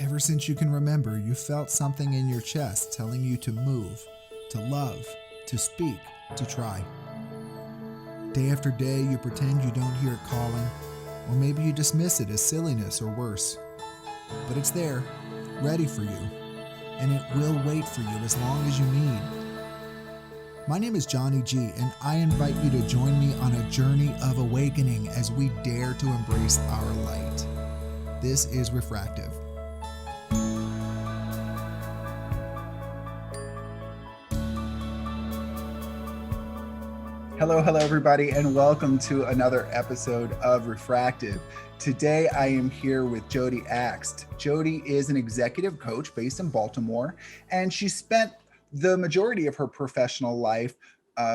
Ever since you can remember, you felt something in your chest telling you to move, to love, to speak, to try. Day after day, you pretend you don't hear it calling, or maybe you dismiss it as silliness or worse. But it's there, ready for you, and it will wait for you as long as you need. My name is Johnny G, and I invite you to join me on a journey of awakening as we dare to embrace our light. This is Refractive. Hello, everybody, and welcome to another episode of Refractive. Today, I am here with Jodi Akst. Jodi is an executive coach based in Baltimore, and she spent the majority of her professional life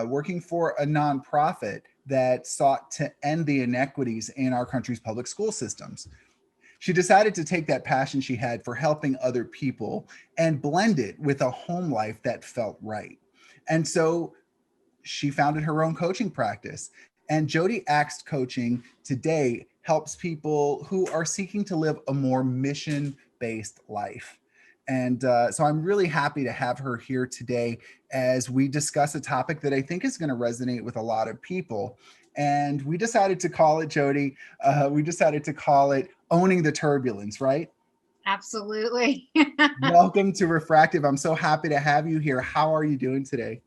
working for a nonprofit that sought to end the inequities in our country's public school systems. She decided to take that passion she had for helping other people and blend it with a home life that felt right. And so she founded her own coaching practice. And Jodi Akst Coaching today helps people who are seeking to live a more mission-based life. And so I'm really happy to have her here today as we discuss a topic that I think is going to resonate with a lot of people. And we decided to call it, Jodi, we decided to call it Owning the Turbulence, right? Absolutely. Welcome to Refractive. I'm so happy to have you here. How are you doing today?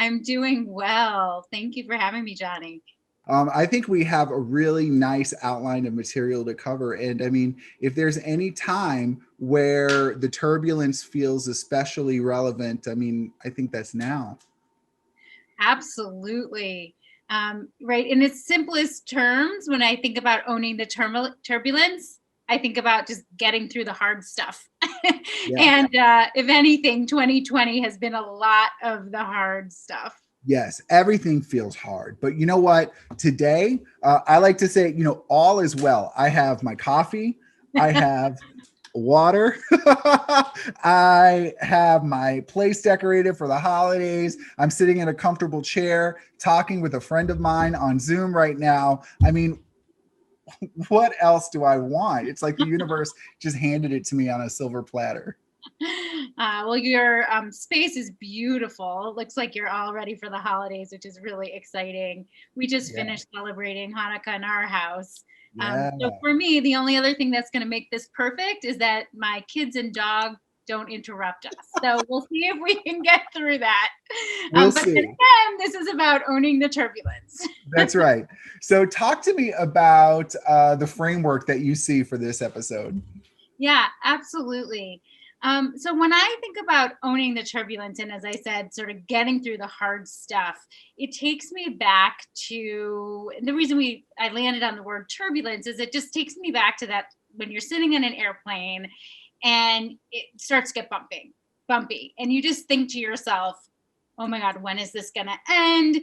I'm doing well. Thank you for having me, Johnny. I think we have a really nice outline of material to cover. And I mean, if there's any time where the turbulence feels especially relevant, I mean, I think that's now. Absolutely. Right. In its simplest terms, when I think about owning the turbulence, I think about just getting through the hard stuff. Yeah. And if anything, 2020 has been a lot of the hard stuff. Yes, everything feels hard. But you know what? Today, I like to say, all is well. I have my coffee. I have water. I have my place decorated for the holidays. I'm sitting in a comfortable chair talking with a friend of mine on Zoom right now. I mean, what else do I want? It's like the universe just handed it to me on a silver platter. Well, your space is beautiful. It looks like you're all ready for the holidays, which is really exciting. We just Yeah. finished celebrating Hanukkah in our house. Yeah. So for me, the only other thing that's going to make this perfect is that my kids and dog don't interrupt us. So we'll see if we can get through that. We'll But then see. again, this is about owning the turbulence. That's right. So, talk to me about the framework that you see for this episode. Yeah, absolutely. So when I think about owning the turbulence, and as I said, sort of getting through the hard stuff, it takes me back to the reason I landed on the word turbulence is it just takes me back to that when you're sitting in an airplane and it starts to get bumpy, and you just think to yourself, "Oh my God, when is this going to end?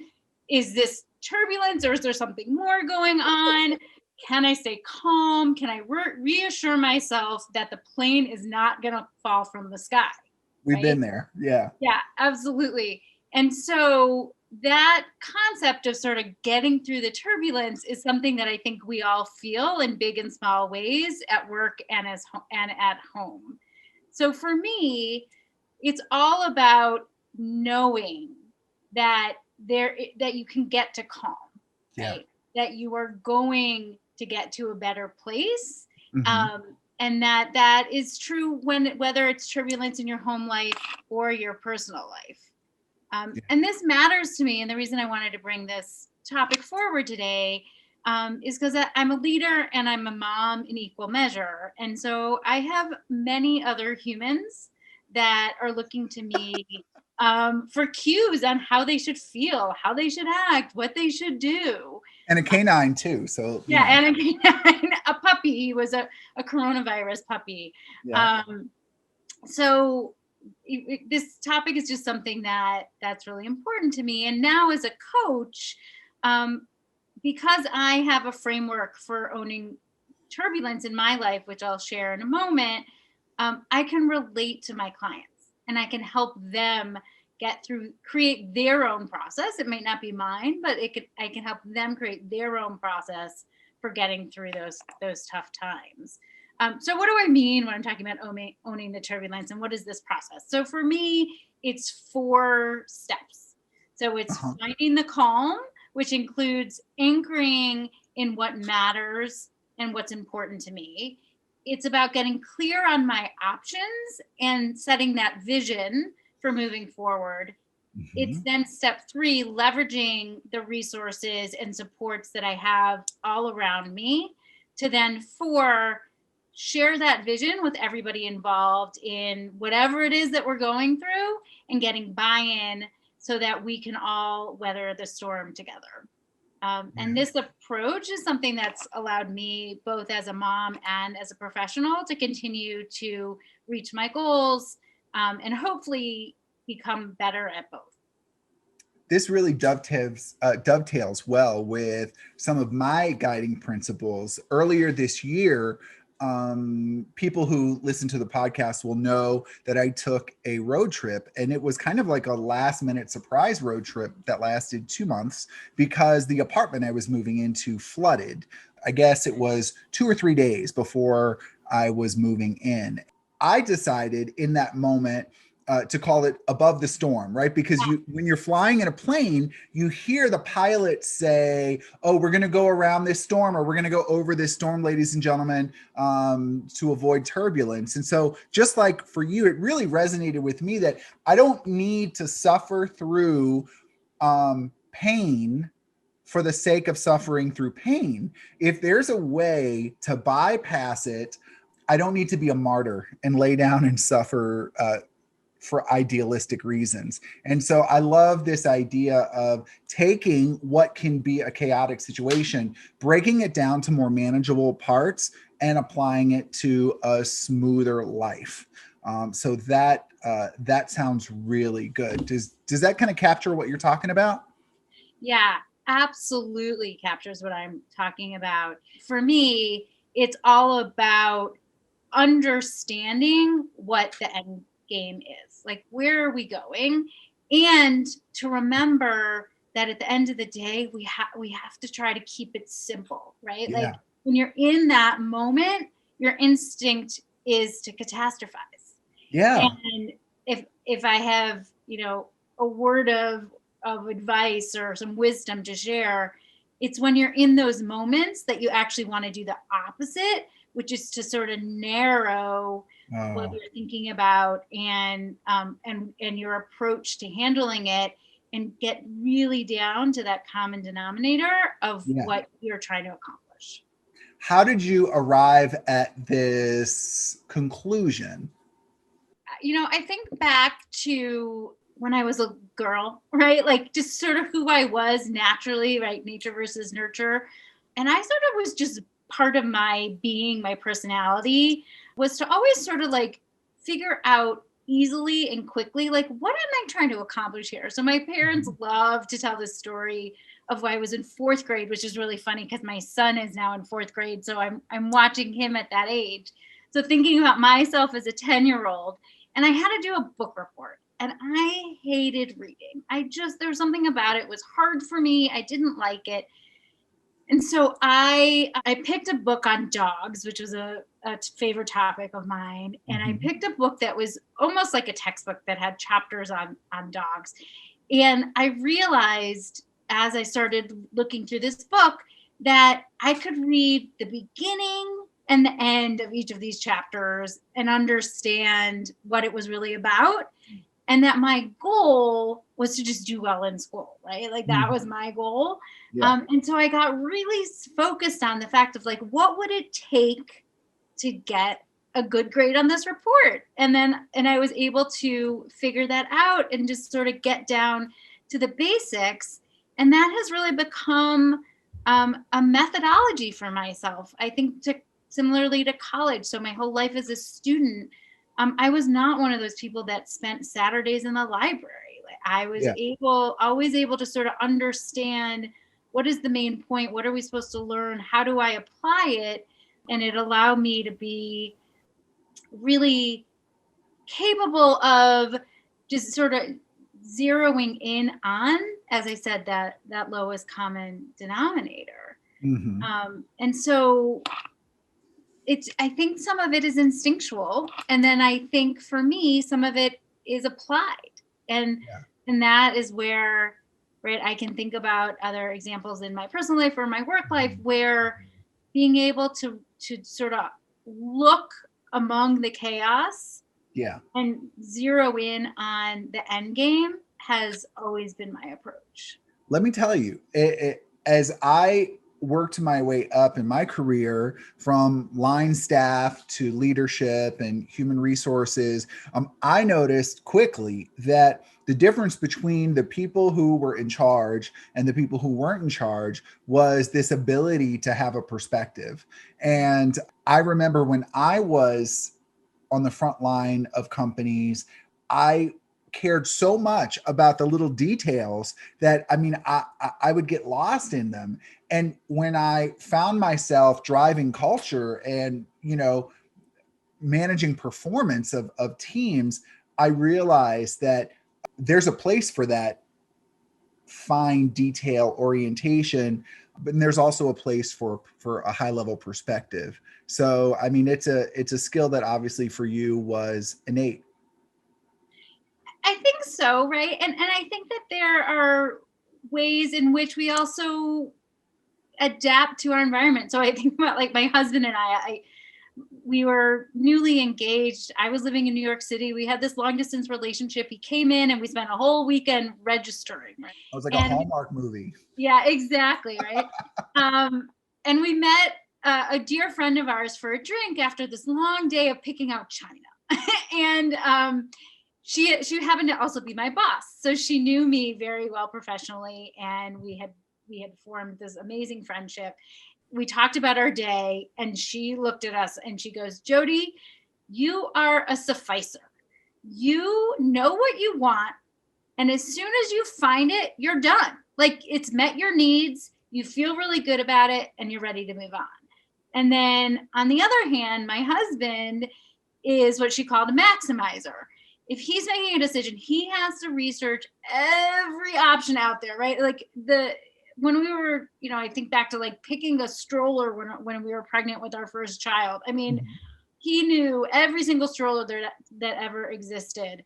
Is this turbulence, or is there something more going on? Can I stay calm? Can I reassure myself that the plane is not going to fall from the sky?" We've Right? been there. Yeah. Yeah, absolutely. And so that concept of sort of getting through the turbulence is something that I think we all feel in big and small ways at work and and at home. So for me, it's all about knowing that that you can get to calm, Yeah. right? That you are going to get to a better place. Hmm. And that is true whether it's turbulence in your home life or your personal life. Yeah. And this matters to me. And the reason I wanted to bring this topic forward today is because I'm a leader and I'm a mom in equal measure. And so I have many other humans that are looking to me for cues on how they should feel, how they should act, what they should do. And a canine too. So, Yeah, and a puppy. He was a coronavirus puppy. Yeah. Um, so this topic is just something that's really important to me. And now as a coach, um, because I have a framework for owning turbulence in my life, which I'll share in a moment, I can relate to my clients and I can help them create their own process. It might not be mine, but I can help them create their own process for getting through those tough times. So what do I mean when I'm talking about owning the turbulence, and what is this process? So for me, it's 4 steps. So it's Uh-huh. finding the calm, which includes anchoring in what matters and what's important to me. It's about getting clear on my options and setting that vision for moving forward. It's Mhm. then step 3, leveraging the resources and supports that I have all around me, to then 4, share that vision with everybody involved in whatever it is that we're going through, and getting buy-in so that we can all weather the storm together. And Yeah. this approach is something that's allowed me, both as a mom and as a professional, to continue to reach my goals, and hopefully become better at both. This really dovetails well with some of my guiding principles. Earlier this year, people who listen to the podcast will know that I took a road trip, and it was kind of like a last minute surprise road trip that lasted 2 months because the apartment I was moving into flooded. I guess it was 2 or 3 days before I was moving in. I decided in that moment to call it above the storm, right? Because when you're flying in a plane, you hear the pilot say, "Oh, we're going to go around this storm, or we're going to go over this storm, ladies and gentlemen, to avoid turbulence." And so, just like for you, it really resonated with me that I don't need to suffer through pain for the sake of suffering through pain. If there's a way to bypass it, I don't need to be a martyr and lay down and suffer for idealistic reasons. And so I love this idea of taking what can be a chaotic situation, breaking it down to more manageable parts, and applying it to a smoother life. So that sounds really good. Does that kind of capture what you're talking about? Yeah, absolutely captures what I'm talking about. For me, it's all about understanding what the end game is. Like, where are we going? And to remember that at the end of the day, we have to try to keep it simple, right? Like, Yeah. when you're in that moment, your instinct is to catastrophize. Yeah. And if I have, a word of advice or some wisdom to share, it's when you're in those moments that you actually want to do the opposite, which is to sort of narrow what Oh, you're thinking about, and your approach to handling it, and get really down to that common denominator of yeah. what you're trying to accomplish. How did you arrive at this conclusion? I think back to when I was a girl, right? Like, just sort of who I was naturally, right? Nature versus nurture. And I sort of was just part of my being, my personality was to always sort of like figure out easily and quickly, like, what am I trying to accomplish here? So my parents love to tell this story of when I was in 4th grade, which is really funny because my son is now in 4th grade. So I'm watching him at that age. So thinking about myself as a 10-year-old, and I had to do a book report, and I hated reading. There was something about it was hard for me. I didn't like it. And so I picked a book on dogs, which was a favorite topic of mine. And I Mhm. picked a book that was almost like a textbook that had chapters on dogs. And I realized, as I started looking through this book, that I could read the beginning and the end of each of these chapters and understand what it was really about, and that my goal was to just do well in school, right? Like, that was Mhm. my goal. Yeah. And so I got really focused on the fact of, like, what would it take to get a good grade on this report? And I was able to figure that out and just sort of get down to the basics. And that has really become a methodology for myself. I think, similarly to college. So my whole life as a student, I was not one of those people that spent Saturdays in the library. Like, I was Yeah. always able to sort of understand, what is the main point? What are we supposed to learn? How do I apply it? And it allowed me to be really capable of just sort of zeroing in on, as I said, that lowest common denominator. Mhm. And so I think some of it is instinctual. And then I think for me, some of it is applied. And, Yeah. and that is where, right, I can think about other examples in my personal life or my work life where being able to sort of look among the chaos Yeah. and zero in on the end game has always been my approach. Let me tell you, as I worked my way up in my career from line staff to leadership and human resources, I noticed quickly that the difference between the people who were in charge and the people who weren't in charge was this ability to have a perspective. And I remember when I was on the front line of companies, I cared so much about the little details that I would get lost in them. And when I found myself driving culture and managing performance of teams, I realized that there's a place for that fine detail orientation, but there's also a place for a high level perspective. So it's a skill that obviously for you was innate. I think so, right? And I think that there are ways in which we also adapt to our environment. So I think about like my husband and I we were newly engaged. I was living in New York City. We had this long distance relationship. He came in and we spent a whole weekend registering. Right? It was like a And Hallmark movie. yeah, exactly, right. And we met a dear friend of ours for a drink after this long day of picking out china. And she happened to also be my boss, so she knew me very well professionally, and we had formed this amazing friendship. We talked about our day, and she looked at us and she goes, Jodi, you are a sufficer. You know what you want, and as soon as you find it, you're done. Like, it's met your needs, you feel really good about it, and you're ready to move on. And then on the other hand, my husband is what she called a maximizer. If he's making a decision, he has to research every option out there, right? Like when we were, I think back to like picking a stroller when we were pregnant with our first child. I mean, he knew every single stroller that ever existed.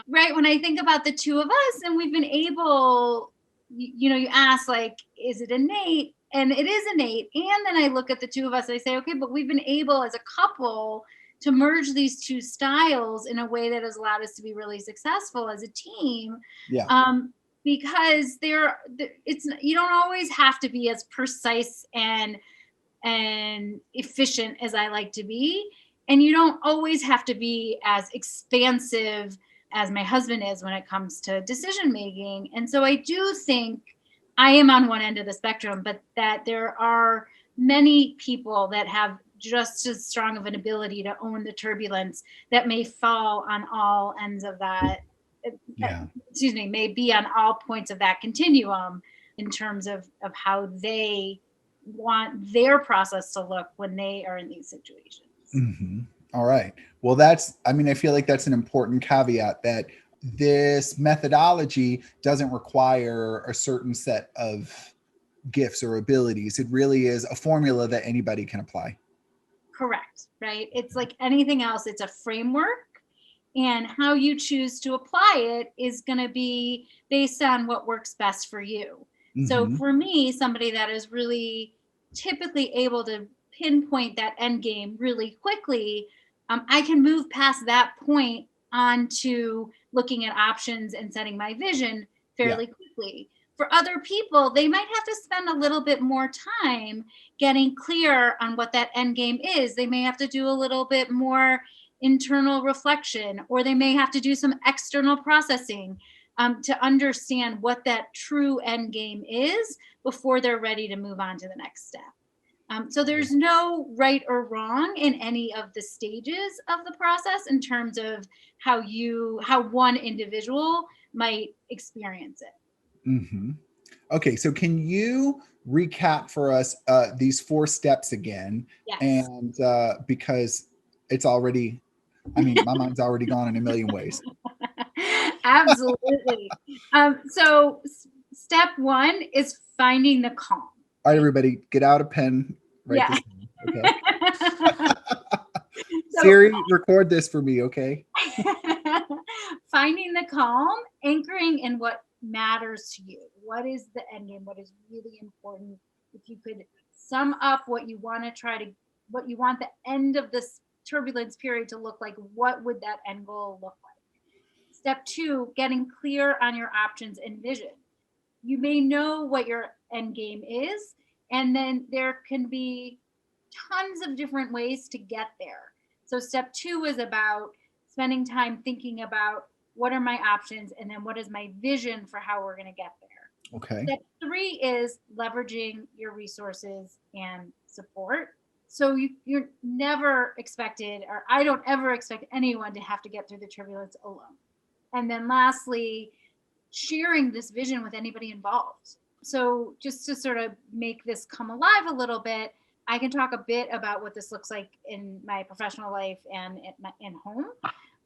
Right. When I think about the two of us, and we've been able, you ask, like, is it innate? And it is innate. And then I look at the two of us, and I say, okay, but we've been able as a couple to merge these two styles in a way that has allowed us to be really successful as a team. Yeah. Because you don't always have to be as precise and efficient as I like to be. And you don't always have to be as expansive as my husband is when it comes to decision making. And so I do think I am on one end of the spectrum, but that there are many people that have just as strong of an ability to own the turbulence that may fall on all ends of that. Yeah. May be on all points of that continuum in terms of how they want their process to look when they are in these situations. Mm-hmm. All right. Well, I feel like that's an important caveat, that this methodology doesn't require a certain set of gifts or abilities. It really is a formula that anybody can apply. Correct, right? It's like anything else. It's a framework, and how you choose to apply it is going to be based on what works best for you. Mm-hmm. So for me, somebody that is really typically able to pinpoint that end game really quickly, I can move past that point onto looking at options and setting my vision fairly quickly. For other people, they might have to spend a little bit more time getting clear on what that end game is. They may have to do a little bit more internal reflection, or they may have to do some external processing to understand what that true end game is before they're ready to move on to the next step. So there's no right or wrong in any of the stages of the process in terms of how one individual might experience it. Mm-hmm. Okay, so can you recap for us these 4 steps again? Yes. And because it's already, my mind's already gone in a million ways. Absolutely. So step 1 is finding the calm. All right, everybody, get out a pen. Yeah. Okay. So, Siri, record this for me, okay? finding the calm, anchoring in what matters to you. What is the end game? What is really important? If you could sum up what you want to what you want the end of this turbulence period to look like, what would that end goal look like? Step 2, getting clear on your options and vision. You may know what your end game is, and then there can be tons of different ways to get there. So step 2 is about spending time thinking about what are my options and then what is my vision for how we're going to get there. Okay. Step 3 is leveraging your resources and support. So you're never expected, or I don't ever expect anyone to have to get through the turbulence alone. And then lastly, sharing this vision with anybody involved. So just to sort of make this come alive a little bit, I can talk a bit about what this looks like in my professional life and in home.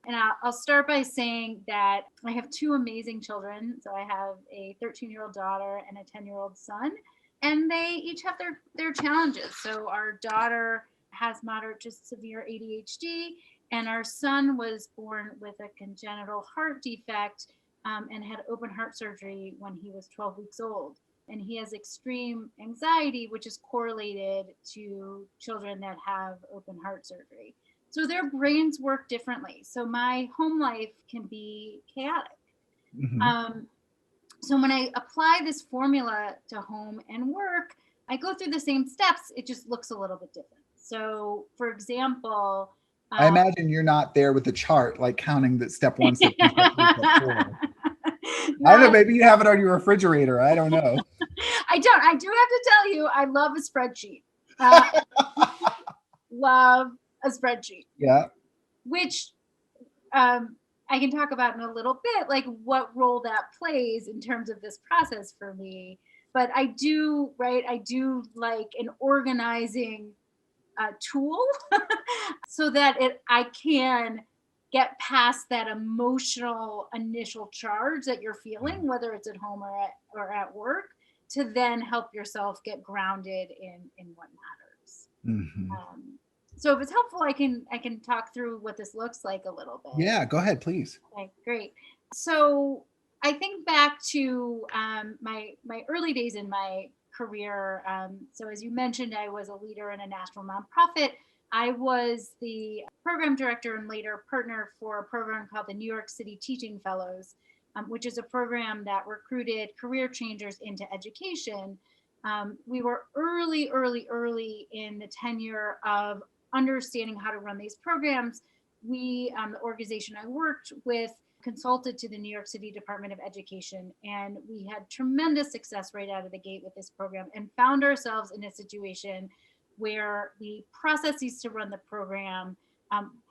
And I'll start by saying that I have 2 amazing children. So I have a 13-year-old daughter and a 10-year-old son, and they each have their challenges. So our daughter has moderate to severe ADHD, and our son was born with a congenital heart defect and had open heart surgery when he was 12 weeks old. And he has extreme anxiety, which is correlated to children that have open heart surgery. So their brains work differently. So my home life can be chaotic. Mm-hmm. So when I apply this formula to home and work, I go through the same steps. It just looks a little bit different. So, for example, I imagine you're not there with the chart, like counting the step 1, step 2, step 3, step 4. I don't know. Maybe you have it on your refrigerator. I don't know. I don't. I do have to tell you, I love a spreadsheet. Love a spreadsheet. Yeah. Which I can talk about in a little bit, like what role that plays in terms of this process for me. But I do like an organizing tool so that I can get past that emotional initial charge that you're feeling, whether it's at home or at work, to then help yourself get grounded in what matters. Mm-hmm. So if it's helpful, I can talk through what this looks like a little bit. Yeah, go ahead, please. Okay, great. So I think back to my early days in my career. So as you mentioned, I was a leader in a national nonprofit. I was the program director and later partner for a program called the New York City Teaching Fellows, which is a program that recruited career changers into education. We were early in the tenure of understanding how to run these programs. The organization I worked with, consulted to the New York City Department of Education, and we had tremendous success right out of the gate with this program and found ourselves in a situation where the processes to run the program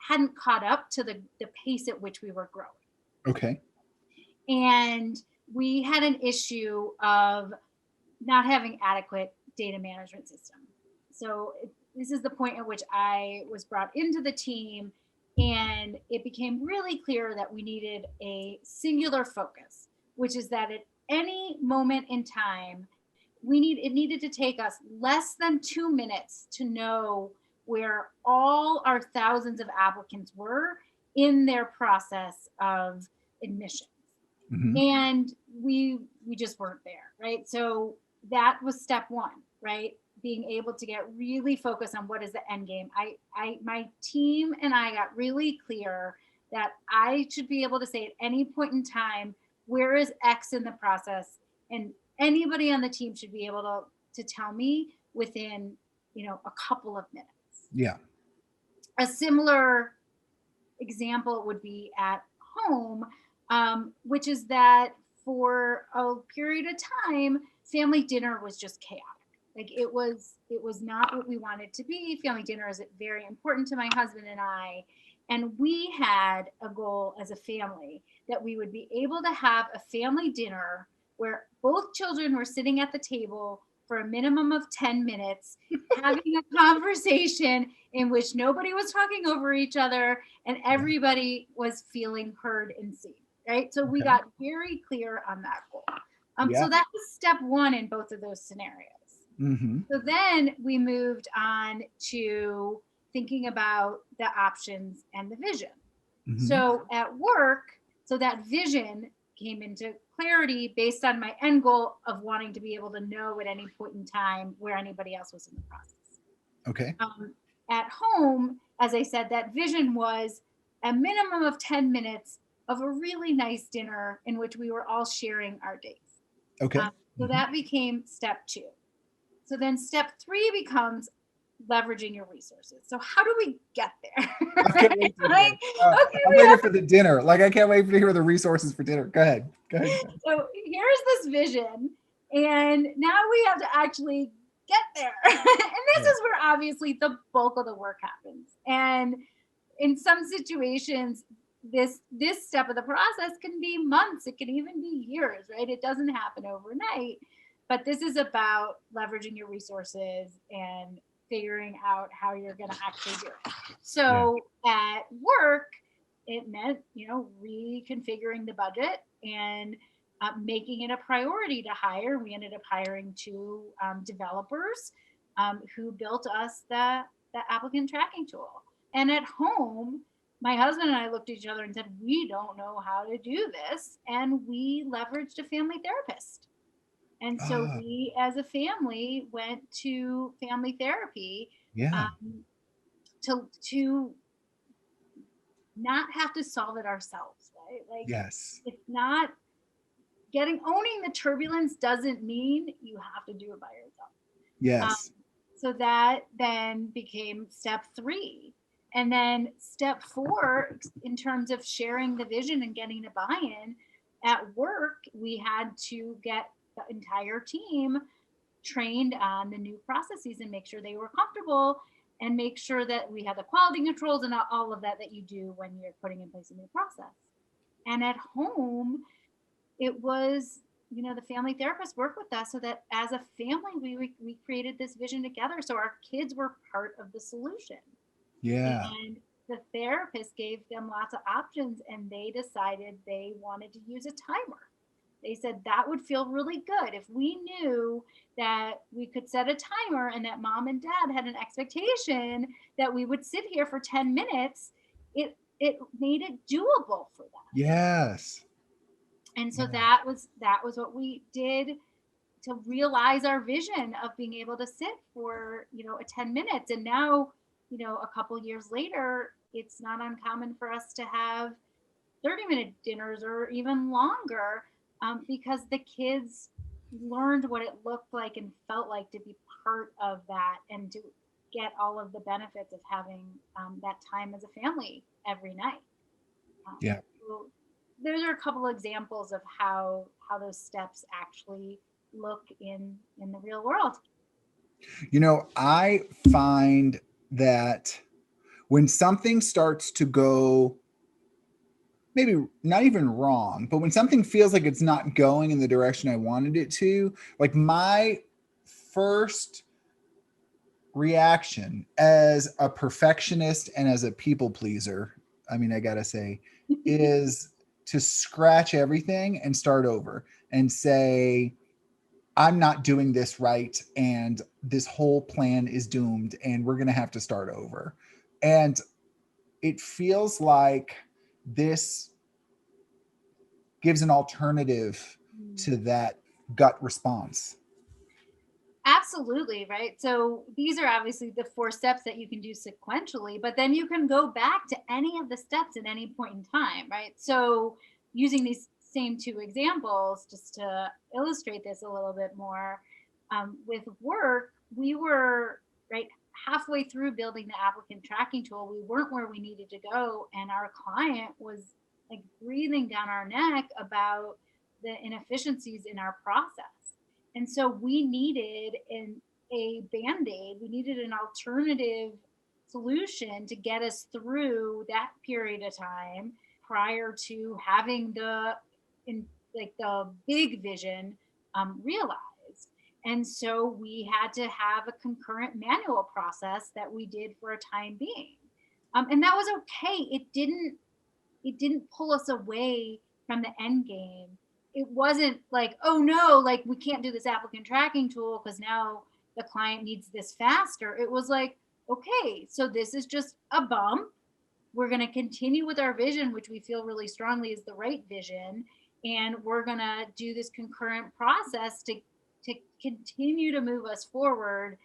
hadn't caught up to the pace at which we were growing. Okay. And we had an issue of not having adequate data management system. So this is the point at which I was brought into the team, and it became really clear that we needed a singular focus, which is that at any moment in time, it needed to take us less than 2 minutes to know where all our thousands of applicants were in their process of admissions. Mm-hmm. And we just weren't there, right? So that was step 1, right? Being able to get really focused on what is the end game. My team and I got really clear that I should be able to say at any point in time, where is X in the process? And anybody on the team should be able to tell me within, a couple of minutes. Yeah. A similar example would be at home, which is that for a period of time, family dinner was just chaotic. Like it was not what we wanted to be. Family dinner is very important to my husband and I. And we had a goal as a family that we would be able to have a family dinner where both children were sitting at the table for a minimum of 10 minutes, having a conversation in which nobody was talking over each other and everybody was feeling heard and seen, right? So we got very clear on that goal. So that was step 1 in both of those scenarios. Mm-hmm. So then we moved on to thinking about the options and the vision. Mm-hmm. So at work, so that vision came into clarity based on my end goal of wanting to be able to know at any point in time where anybody else was in the process. Okay. At home, as I said, that vision was a minimum of 10 minutes of a really nice dinner in which we were all sharing our days. Okay. So Mm-hmm. that became step 2. So then step 3 becomes leveraging your resources. So how do we get there? I can't wait to Like, hear. okay, I'm we waiting have for the dinner. Like I can't wait to hear the resources for dinner. Go ahead. Go ahead. so here's this vision, and now we have to actually get there. And this Yeah. is where obviously the bulk of the work happens. And in some situations, this step of the process can be months, it can even be years, right? It doesn't happen overnight. But this is about leveraging your resources and figuring out how you're going to actually do it. Yeah. So at work, it meant, reconfiguring the budget and making it a priority to hire. We ended up hiring 2 developers who built us the applicant tracking tool. And at home, my husband and I looked at each other and said, we don't know how to do this. And we leveraged a family therapist. And so Ah, we, as a family, went to family therapy yeah. um, to not have to solve it ourselves, right? Like, Yes. it's not owning the turbulence doesn't mean you have to do it by yourself. Yes. Um, so that then became step 3. And then step 4, in terms of sharing the vision and getting a buy in, at work, we had to get the entire team trained on the new processes and make sure they were comfortable and make sure that we had the quality controls and all of that you do when you're putting in place a new process. And at home, it was, the family therapist worked with us so that as a family we created this vision together, so our kids were part of the solution. Yeah. And the therapist gave them lots of options, and they decided they wanted to use a timer. They said that would feel really good if we knew that we could set a timer and that mom and dad had an expectation that we would sit here for 10 minutes. It made it doable for them. Yes. And so Yeah. that was what we did to realize our vision of being able to sit for a 10 minutes. And now, a couple years later, it's not uncommon for us to have 30-minute dinners or even longer, because the kids learned what it looked like and felt like to be part of that and to get all of the benefits of having that time as a family every night. Yeah. So those are a couple examples of how those steps actually look in the real world. I find that when something starts to go maybe not even wrong, but when something feels like it's not going in the direction I wanted it to, like my first reaction as a perfectionist and as a people pleaser, I mean, I gotta say, is to scratch everything and start over and say, I'm not doing this right. And this whole plan is doomed and we're going to have to start over. And it feels like this gives an alternative Mm. to that gut response. Absolutely, right? So these are obviously the 4 steps that you can do sequentially, but then you can go back to any of the steps at any point in time, right? So using these same 2 examples, just to illustrate this a little bit more, with work, we were right halfway through building the applicant tracking tool. We weren't where we needed to go, and our client was like breathing down our neck about the inefficiencies in our process. And so we needed a band aid, we needed an alternative solution to get us through that period of time prior to having in the big vision realized. And so we had to have a concurrent manual process that we did for a time being. And that was okay. It didn't pull us away from the end game. It wasn't like, oh no, like we can't do this applicant tracking tool because now the client needs this faster. It was like, okay, so this is just a bump. We're going to continue with our vision, which we feel really strongly is the right vision. And we're going to do this concurrent process to continue to move us forward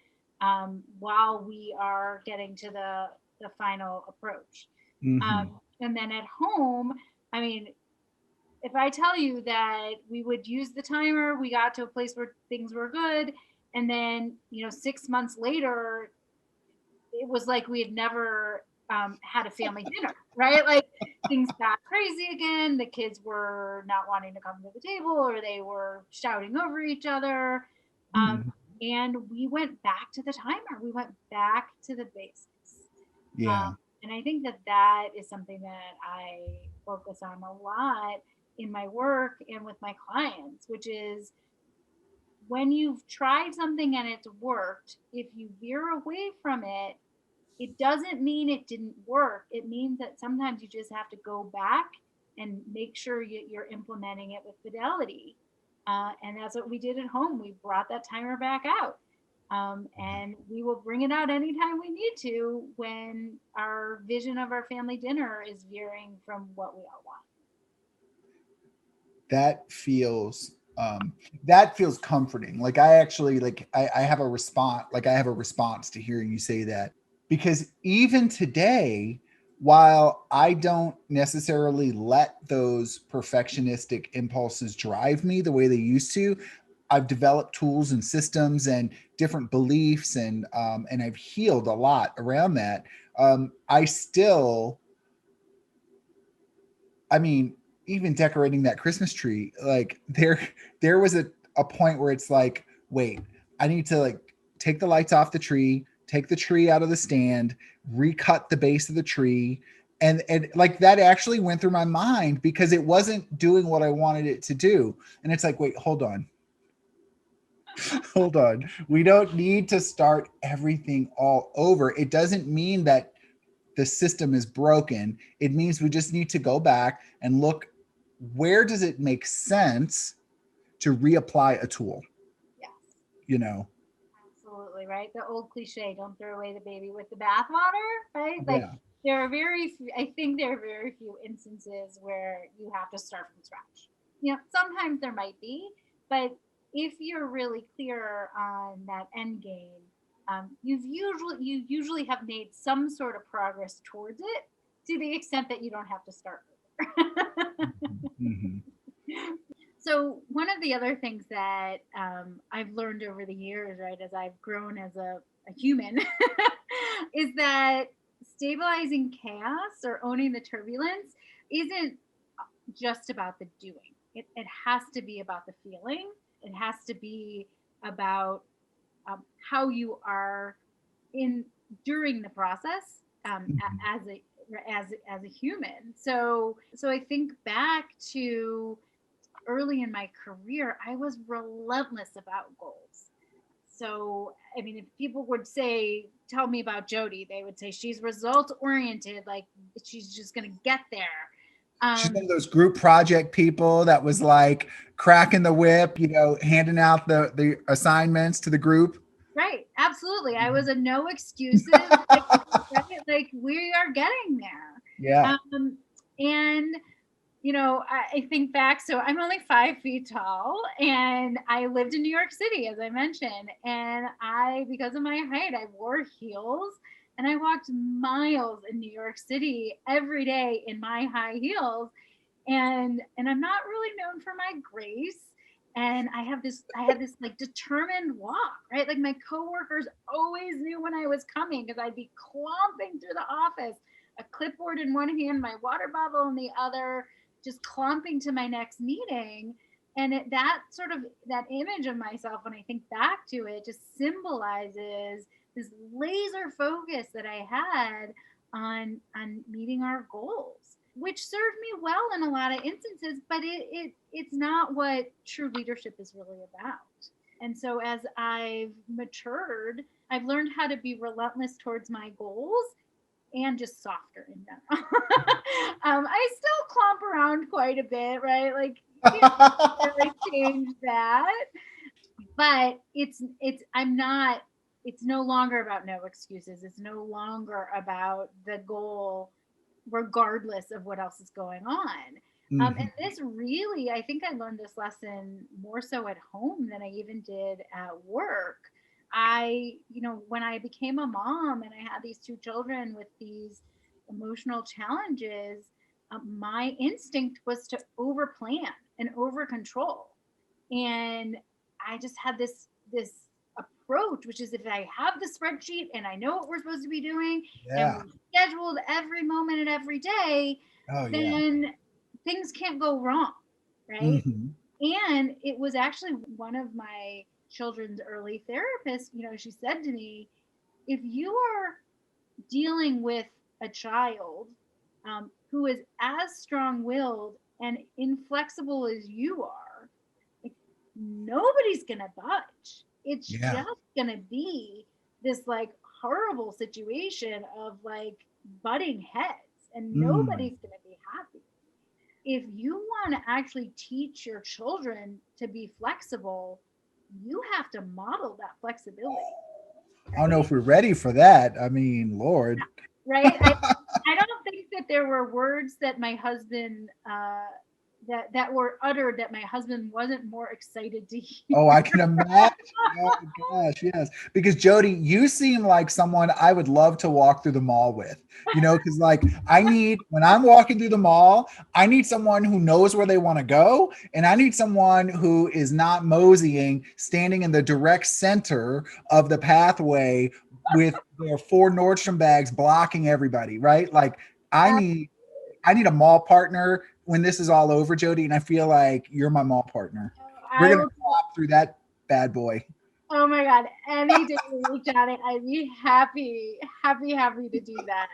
while we are getting to the final approach. And then at home, I mean, if I tell you that we would use the timer, we got to a place where things were good. And then, 6 months later, it was like we had never had a family dinner, right? Like things got crazy again. The kids were not wanting to come to the table, or they were shouting over each other. And we went back to the timer. We went back to the basics. Yeah. And I think that is something that I focus on a lot in my work and with my clients, which is when you've tried something and it's worked, if you veer away from it, it doesn't mean it didn't work. It means that sometimes you just have to go back and make sure you're implementing it with fidelity. And that's what we did at home. We brought that timer back out. And we will bring it out anytime we need to when our vision of our family dinner is veering from what we all want. That feels comforting. Like I actually I have a response to hearing you say that, because even today, while I don't necessarily let those perfectionistic impulses drive me the way they used to, I've developed tools and systems and different beliefs, and I've healed a lot around that. I still, I mean, even decorating that Christmas tree, like there was a point where it's like, wait, I need to like take the lights off the tree, take the tree out of the stand, recut the base of the tree. And like that actually went through my mind because it wasn't doing what I wanted it to do. And it's like, wait, hold on. Hold on. We don't need to start everything all over. It doesn't mean that the system is broken. It means we just need to go back and look, where does it make sense to reapply a tool? Yes. Absolutely, right? The old cliche, don't throw away the baby with the bathwater, right? Like there are I think there are very few instances where you have to start from scratch. Sometimes there might be, but if you're really clear on that end game, you usually have made some sort of progress towards it, to the extent that you don't have to start over. So one of the other things that I've learned over the years, right, as I've grown as a human, is that stabilizing chaos or owning the turbulence isn't just about the doing. It has to be about the feeling. It has to be about how you are during the process as a human. So I think back to early in my career, I was relentless about goals. So, I mean, if people would tell me about Jodi, they would say she's result oriented, like she's just going to get there. She's one of those group project people that was like cracking the whip, handing out the assignments to the group. Right. Absolutely. I was a no excuses. like we are getting there. Yeah. And I think back, so I'm only 5 feet tall, and I lived in New York City, as I mentioned. And because of my height, I wore heels, and I walked miles in New York City every day in my high heels. And I'm not really known for my grace. And I had this like determined walk, right? Like my coworkers always knew when I was coming, because I'd be clomping through the office, a clipboard in one hand, my water bottle in the other, just clomping to my next meeting. And that image of myself, when I think back to it, just symbolizes this laser focus that I had on meeting our goals, which served me well in a lot of instances, but it's not what true leadership is really about. And so as I've matured, I've learned how to be relentless towards my goals and just softer in general. I still clomp around quite a bit, right? Like, you can't really change that. but it's no longer about no excuses. It's no longer about the goal regardless of what else is going on. And Hmm. this really, I think I learned this lesson more so at home than I even did at work. When I became a mom and I had these two children with these emotional challenges, my instinct was to over plan and over control. And I just had this approach, which is if I have the spreadsheet and I know what we're supposed to be doing and Yeah. we're scheduled every moment and every day, Oh, yeah. then things can't go wrong, right? Hmm. And it was actually one of my children's early therapists, she said to me, if you are dealing with a child who is as strong willed and inflexible as you are, like, nobody's gonna budge. It's Yeah. just gonna be this like horrible situation of like butting heads, and Mm. nobody's gonna be happy. If you want to actually teach your children to be flexible, you have to model that flexibility, I don't know right? if we're ready for that. I mean, Lord. Right. I don't think that there were words that my husband that were uttered that my husband wasn't more excited to Oh, I hear. can imagine. Oh my gosh, yes. Because Jodi, you seem like someone I would love to walk through the mall with. Because like when I'm walking through the mall, I need someone who knows where they want to go, and I need someone who is not moseying, standing in the direct center of the pathway with their four Nordstrom bags blocking everybody, right? Like I Uh, need I need a mall partner when this is all over, Jodi, and I feel like you're my mall partner. We're I gonna will. clop through that bad boy. Oh my God! Any day you reach out, I'd be happy, happy, happy to do that.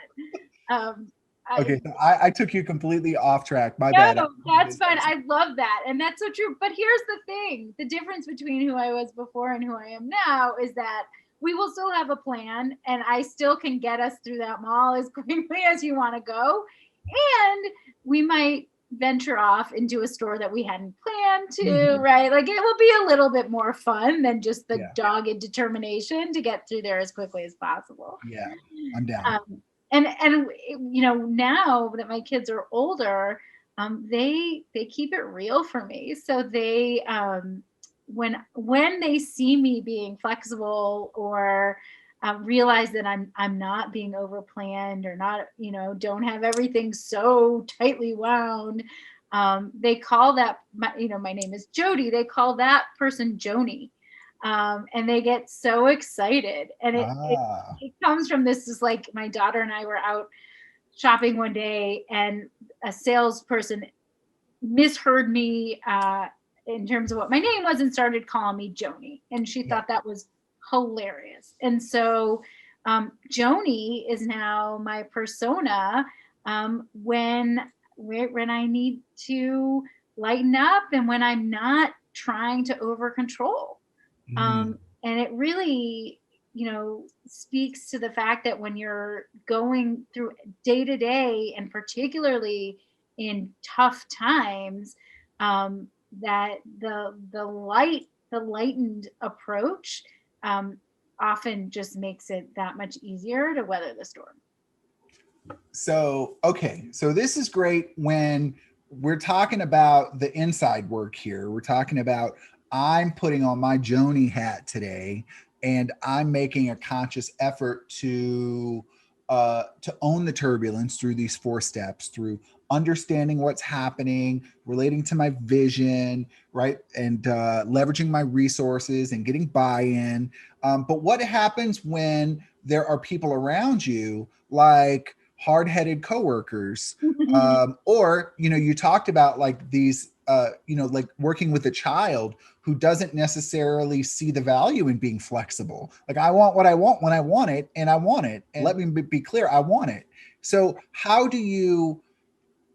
I Okay, so I took you completely off track. My bad. No, that's fine. I love that. And that's so true. But here's the thing, the difference between who I was before and who I am now is that we will still have a plan and I still can get us through that mall as quickly as you want to go. And we might venture off into a store that we hadn't planned to, Mhm. right? Like it will be a little bit more fun than just the Yeah, dogged determination to get through there as quickly as possible. yeah, I'm down. And now that my kids are older, they keep it real for me. So they when they see me being flexible or realize that I'm not being over planned or not, don't have everything so tightly wound. They call that my name is Jodi. They call that person Joni, and they get so excited. And Ah, it comes from this is like my daughter and I were out shopping one day and a salesperson misheard me in terms of what my name was and started calling me Joni. And she yeah. thought that was hilarious. And so Joni is now my persona when I need to lighten up and when I'm not trying to over control. Mm, And it really, speaks to the fact that when you're going through day to day, and particularly in tough times, that the lightened approach um, often just makes it that much easier to weather the storm. so okay, so this is great when we're talking about the inside work here. We're talking about I'm putting on my Joni hat today, and I'm making a conscious effort to own the turbulence through these four steps, through understanding what's happening, relating to my vision, right, and leveraging my resources and getting buy-in. But what happens when there are people around you like hard-headed coworkers, or you talked about like these like working with a child who doesn't necessarily see the value in being flexible. Like I want what I want when I want it, and I want it, and let me be clear, I want it. So how do you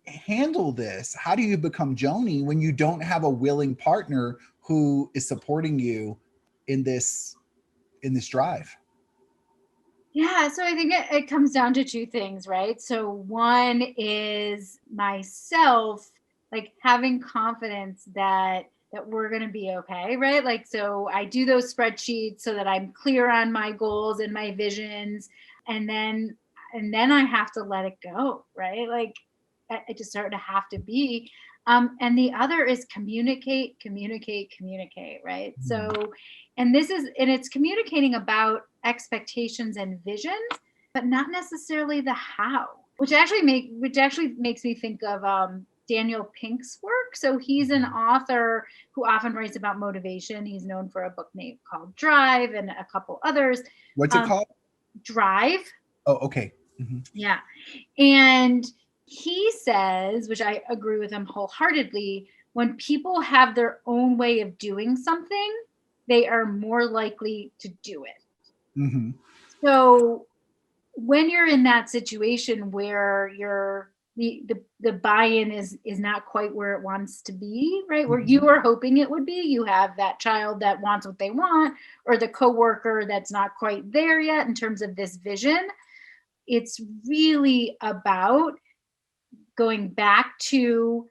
handle this? How do you become Joni when you don't have a willing partner who is supporting you in this drive? Yeah, so I think it comes down to two things, right? So one is myself, like having confidence that that we're going to be okay, right? Like, so I do those spreadsheets so that I'm clear on my goals and my visions, and then I have to let it go, right? Like, I just sort of have to be. And the other is communicate, communicate, communicate, right? Mm. So, and it's communicating about expectations and visions, but not necessarily the how, which actually makes me think of Daniel Pink's work. So he's an author who often writes about motivation. He's known for a book name called Drive and a couple others. What's it called? Drive. Oh, okay. Mm-hmm. Yeah. And he says, which I agree with him wholeheartedly, when people have their own way of doing something, they are more likely to do it. Mm-hmm. So when you're in that situation where the buy-in is not quite where it wants to be, right? Where you are hoping it would be, you have that child that wants what they want, or the coworker that's not quite there yet in terms of this vision. It's really about going back to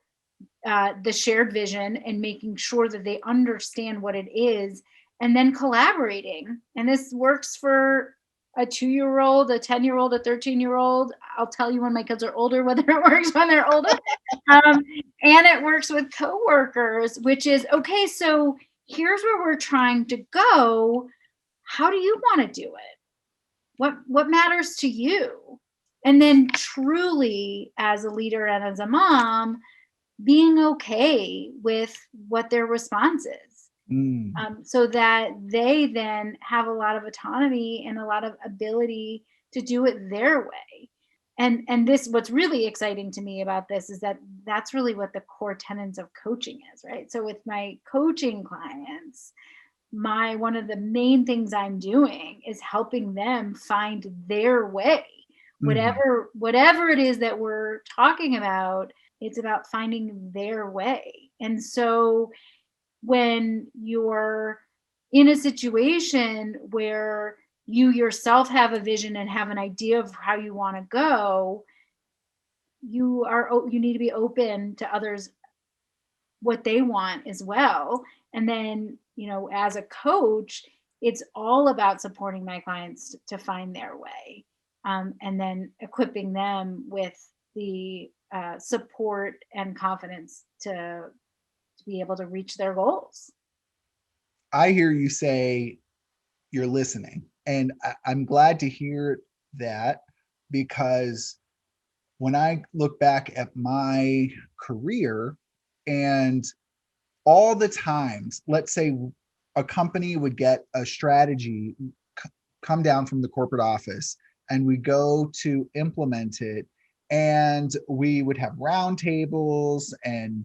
the shared vision and making sure that they understand what it is, and then collaborating. And this works for a 2-year-old, a 10-year-old, a 13-year-old. I'll tell you when my kids are older whether it works when they're older. And it works with coworkers, which is okay. So here's where we're trying to go. How do you want to do it? What matters to you? And then truly, as a leader and as a mom, being okay with what their response is, so that they then have a lot of autonomy and a lot of ability to do it their way. And this, what's really exciting to me about this is that that's really what the core tenets of coaching is, right? So with my coaching clients, one of the main things I'm doing is helping them find their way. Whatever it is that we're talking about, it's about finding their way. And so when you're in a situation where you yourself have a vision and have an idea of how you want to go, you need to be open to others, what they want as well. And then, as a coach, it's all about supporting my clients to find their way, and then equipping them with the support and confidence to be able to reach their goals. I hear you say you're listening, and I'm glad to hear that, because when I look back at my career and all the times, let's say a company would get a strategy come down from the corporate office and we go to implement it, and we would have roundtables and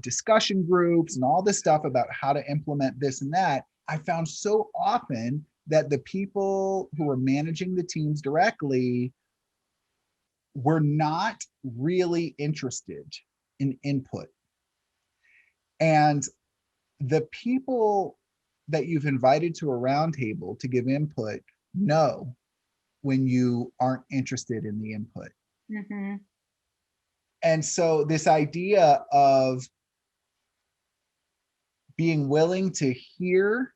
discussion groups and all this stuff about how to implement this and that. I found so often that the people who were managing the teams directly were not really interested in input. And the people that you've invited to a roundtable to give input know when you aren't interested in the input. Mm-hmm. And so this idea of being willing to hear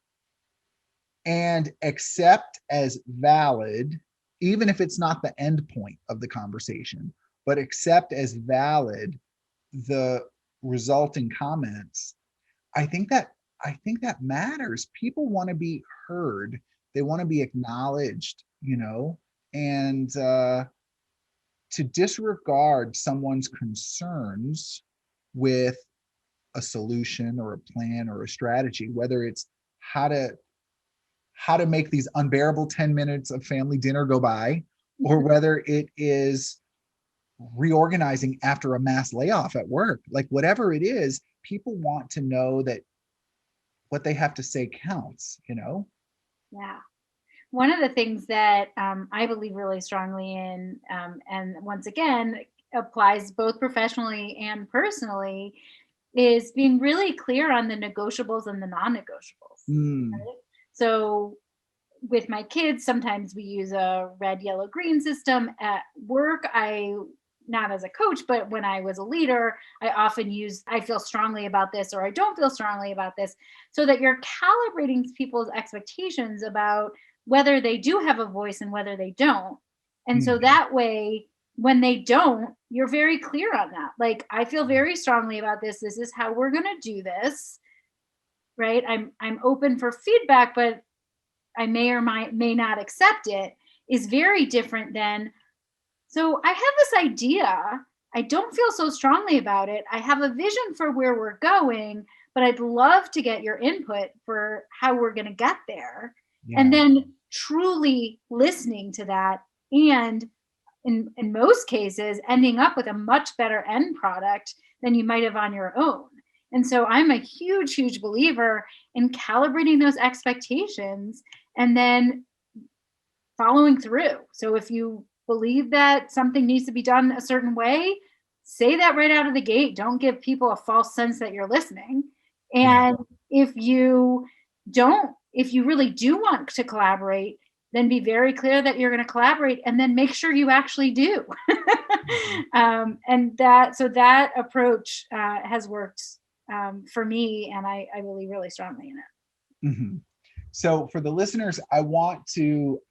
and accept as valid, even if it's not the end point of the conversation, but accept as valid the resulting comments. I think that matters. People want to be heard. They want to be acknowledged, and to disregard someone's concerns with a solution or a plan or a strategy, whether it's how to make these unbearable 10 minutes of family dinner go by, or whether it is reorganizing after a mass layoff at work, like whatever it is, people want to know that what they have to say counts. Yeah. One of the things that I believe really strongly in, and once again, applies both professionally and personally, is being really clear on the negotiables and the non-negotiables. Right? So with my kids, sometimes we use a red, yellow, green system. At work, I not as a coach, but when I was a leader, I often use, I feel strongly about this, or I don't feel strongly about this, so that you're calibrating people's expectations about whether they do have a voice and whether they don't. And so Mhm. that way, when they don't, you're very clear on that. Like, I feel very strongly about this. This is how we're going to do this, right? I'm open for feedback, but I may not accept it, is very different than, so I have this idea. I don't feel so strongly about it. I have a vision for where we're going, but I'd love to get your input for how we're going to get there. And Yeah. then truly listening to that, and in most cases ending up with a much better end product than you might have on your own. And so I'm a huge believer in calibrating those expectations and then following through. So if you believe that something needs to be done a certain way, say that right out of the gate. Don't give people a false sense that you're listening. Yeah. And if you don't, if you really do want to collaborate, then be very clear that you're going to collaborate, and then make sure you actually do. Mhm. And that, so that approach has worked for me, and I believe really strongly in it. Mhm. So for the listeners, I want to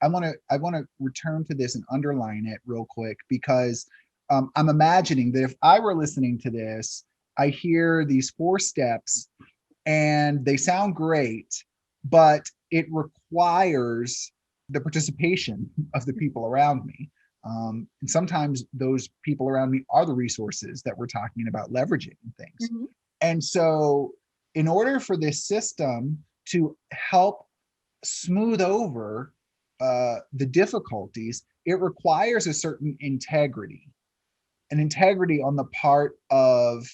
return to this and underline it real quick, because I'm imagining that if I were listening to this, I hear these 4 steps and they sound great, but it requires the participation of the people around me. And sometimes those people around me are the resources that we're talking about leveraging things. Mhm. And so, in order for this system to help smooth over the difficulties, it requires a certain integrity, an integrity on the part of,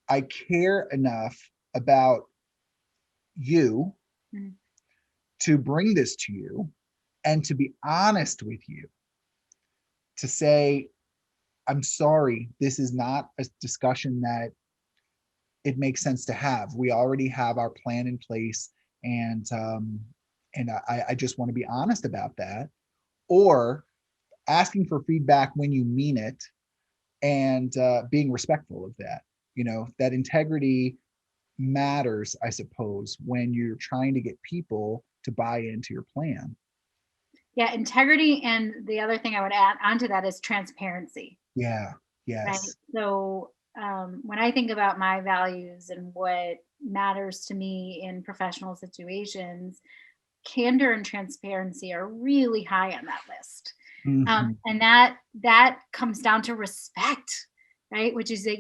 I care enough about you Mhm. to bring this to you and to be honest with you, to say, I'm sorry, this is not a discussion that it makes sense to have. We already have our plan in place, and I just want to be honest about that. Or asking for feedback when you mean it, and being respectful of that. That integrity matters, I suppose, when you're trying to get people to buy into your plan. Yeah, integrity. And the other thing I would add onto that is transparency, Yeah. right? Yes. So when I think about my values and what matters to me in professional situations, candor and transparency are really high on that list. Mhm. And that comes down to respect, right? Which is that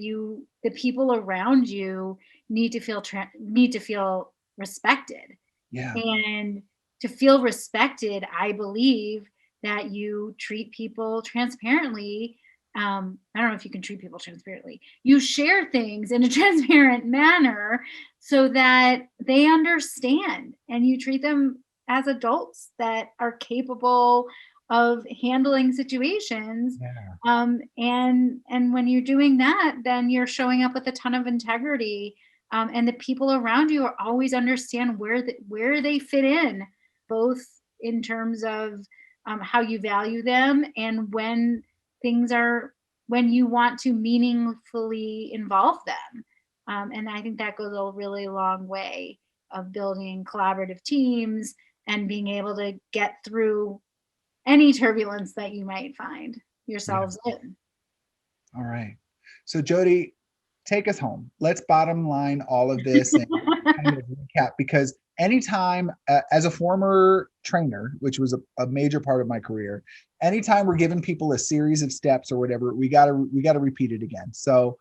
the people around you need to feel respected. Yeah. And to feel respected, I believe that you treat people transparently. I don't know if you can treat people transparently. You share things in a transparent manner so that they understand, and you treat them as adults that are capable of handling situations. Yeah. And when you're doing that, then you're showing up with a ton of integrity, and the people around you are always understand where they fit in, both in terms of how you value them, and things are when you want to meaningfully involve them. And I think that goes a really long way of building collaborative teams and being able to get through any turbulence that you might find Yeah. yourselves in. All right. So Jodi, take us home. Let's bottom line all of this and kind of recap, because anytime, as a former trainer, which was a major part of my career, anytime we're giving people a series of steps or whatever, we gotta repeat it again. So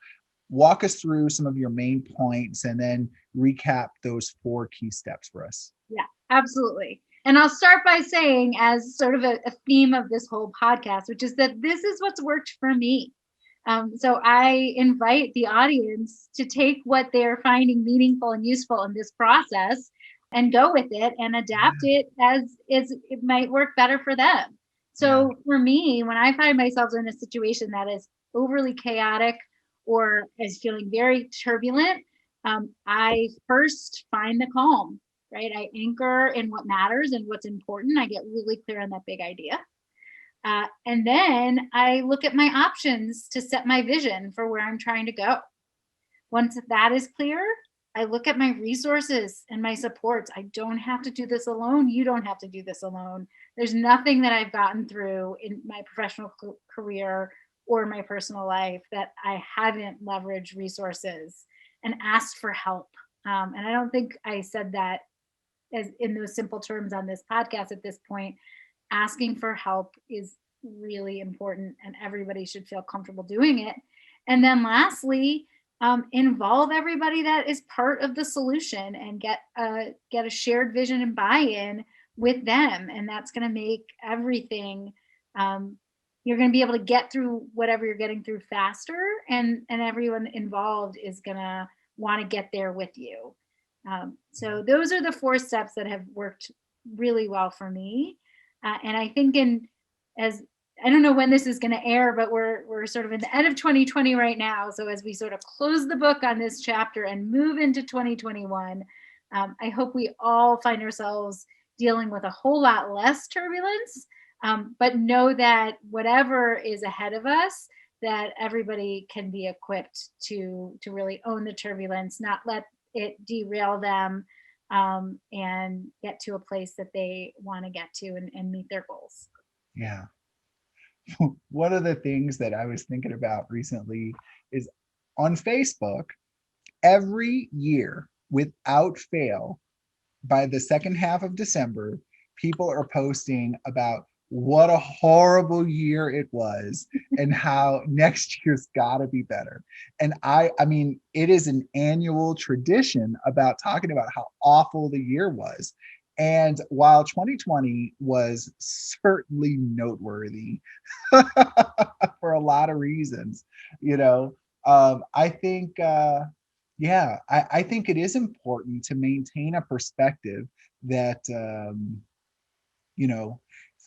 walk us through some of your main points and then recap those 4 key steps for us. Yeah, absolutely. And I'll start by saying, as sort of a theme of this whole podcast, which is that this is what's worked for me. So I invite the audience to take what they're finding meaningful and useful in this process and go with it and adapt Yeah. it as it might work better for them. Yeah. So for me, when I find myself in a situation that is overly chaotic or is feeling very turbulent, I first find the calm, right? I anchor in what matters and what's important. I get really clear on that big idea. And then I look at my options to set my vision for where I'm trying to go. Once that is clear, I look at my resources and my supports. I don't have to do this alone. You don't have to do this alone. There's nothing that I've gotten through in my professional career or my personal life that I haven't leveraged resources and asked for help. And I don't think I said that as in those simple terms on this podcast at this point. Asking for help is really important, and everybody should feel comfortable doing it. And then lastly, involve everybody that is part of the solution and get a shared vision and buy-in with them, and that's going to make everything, you're going to be able to get through whatever you're getting through faster, and everyone involved is going to want to get there with you. So those are the 4 steps that have worked really well for me. And I think as I don't know when this is going to air, but we're sort of in the end of 2020 right now. So as we sort of close the book on this chapter and move into 2021, I hope we all find ourselves dealing with a whole lot less turbulence, but know that whatever is ahead of us, that everybody can be equipped to really own the turbulence, not let it derail them, and get to a place that they want to get to and meet their goals. Yeah. One of the things that I was thinking about recently is on Facebook, every year without fail, by the second half of December, people are posting about what a horrible year it was and how next year's got to be better. And I mean, it is an annual tradition about talking about how awful the year was. And while 2020 was certainly noteworthy for a lot of reasons, you know, I think, yeah, I think it is important to maintain a perspective that, you know,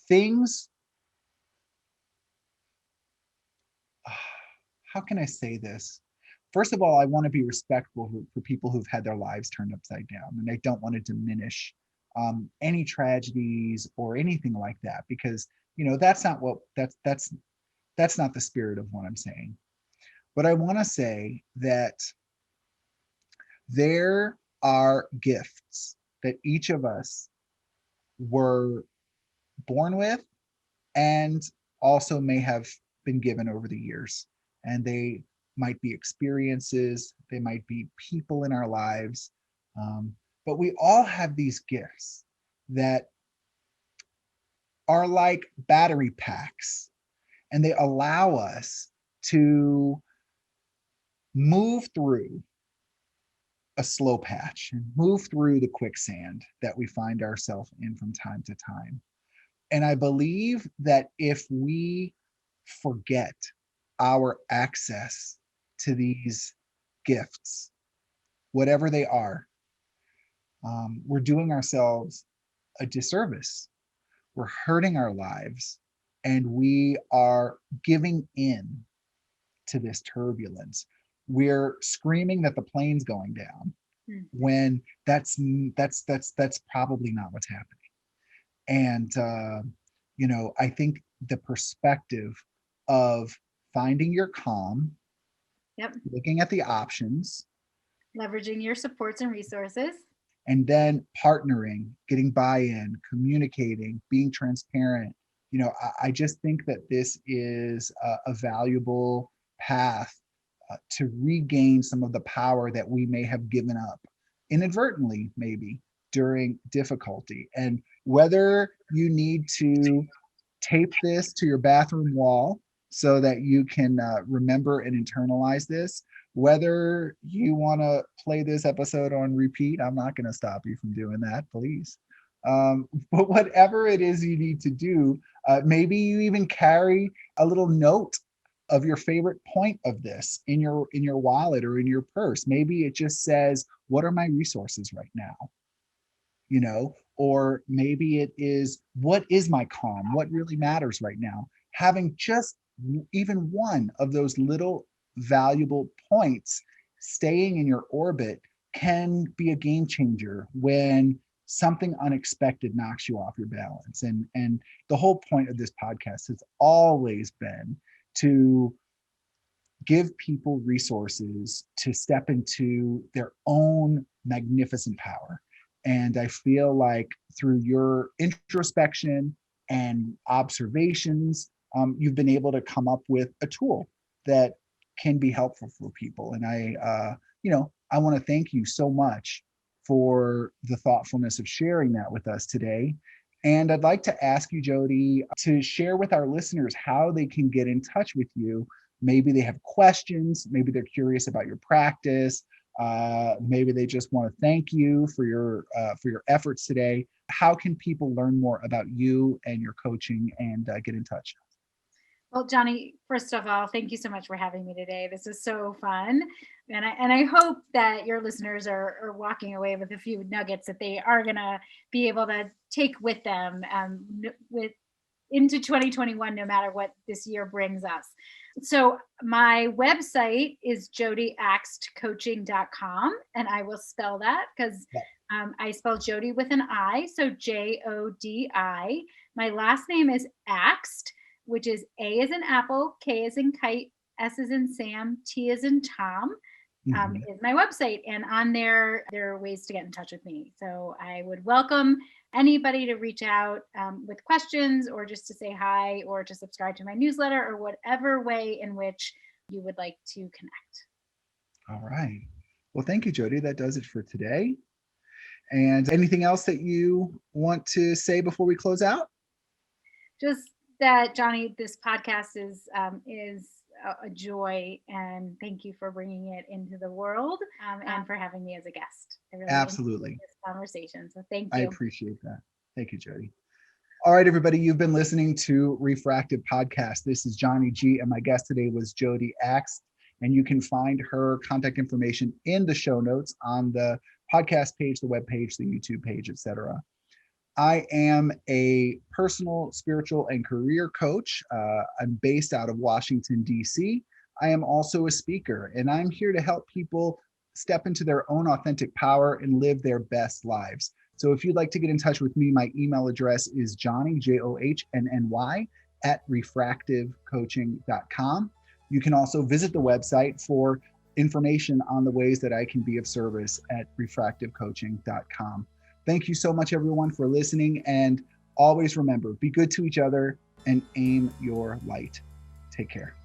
things, how can I say this? First of all, I want to be respectful for people who've had their lives turned upside down, and I don't want to diminish any tragedies or anything like that, because that's not what that's not the spirit of what I'm saying. But I want to say that there are gifts that each of us were born with and also may have been given over the years. And they might be experiences, they might be people in our lives. But we all have these gifts that are like battery packs, and they allow us to move through a slow patch and move through the quicksand that we find ourselves in from time to time. And I believe that if we forget our access to these gifts, whatever they are, we're doing ourselves a disservice. We're hurting our lives, and we are giving in to this turbulence. We're screaming that the plane's going down when that's probably not what's happening. And I think the perspective of finding your calm, Yep. looking at the options, Leveraging your supports and resources. and then partnering, getting buy-in, communicating, being transparent. I just think that this is a valuable path to regain some of the power that we may have given up inadvertently, maybe during difficulty. And whether you need to tape this to your bathroom wall so that you can remember and internalize this, whether you want to play this episode on repeat, I'm not going to stop you from doing that, please. But whatever it is you need to do, maybe you even carry a little note of your favorite point of this in your wallet or in your purse. Maybe it just says, what are my resources right now? Or maybe it is, what is my calm? What really matters right now? Having just even one of those little valuable points staying in your orbit can be a game changer when something unexpected knocks you off your balance. And the whole point of this podcast has always been to give people resources to step into their own magnificent power. And I feel like through your introspection and observations, you've been able to come up with a tool that can be helpful for people. And I want to thank you so much for the thoughtfulness of sharing that with us today. And I'd like to ask you, Jodi, to share with our listeners how they can get in touch with you. Maybe they have questions, maybe they're curious about your practice, maybe they just want to thank you for your efforts today. How can people learn more about you and your coaching and get in touch? Well, Johnny, first of all, thank you so much for having me today. This is so fun. And I hope that your listeners are walking away with a few nuggets that they are going to be able to take with them into 2021, no matter what this year brings us. So my website is jodiakstcoaching.com, and I will spell that because I spell Jodi with an I, so Jodi. My last name is Akst, which is A as in apple, K as in kite, S as in Sam, T as in Tom, is my website. And on there are ways to get in touch with me. So I would welcome anybody to reach out with questions, or just to say hi, or to subscribe to my newsletter, or whatever way in which you would like to connect. All right. Well, thank you, Jodi. That does it for today. And anything else that you want to say before we close out? Just that, Johnny, this podcast is a joy, and thank you for bringing it into the world, and for having me as a guest. I really absolutely enjoyed this conversation. So thank you. I appreciate that. Thank you, Jodi. All right, everybody, you've been listening to Refractive Podcast. This is Johnny G, and my guest today was Jodi Akst. And you can find her contact information in the show notes on the podcast page, the web page, the YouTube page, etc. I am a personal, spiritual, and career coach. I'm based out of Washington, D.C. I am also a speaker, and I'm here to help people step into their own authentic power and live their best lives. So if you'd like to get in touch with me, my email address is Johnny, JOHNNY, @refractivecoaching.com. You can also visit the website for information on the ways that I can be of service at refractivecoaching.com. Thank you so much, everyone, for listening. And always remember, be good to each other and aim your light. Take care.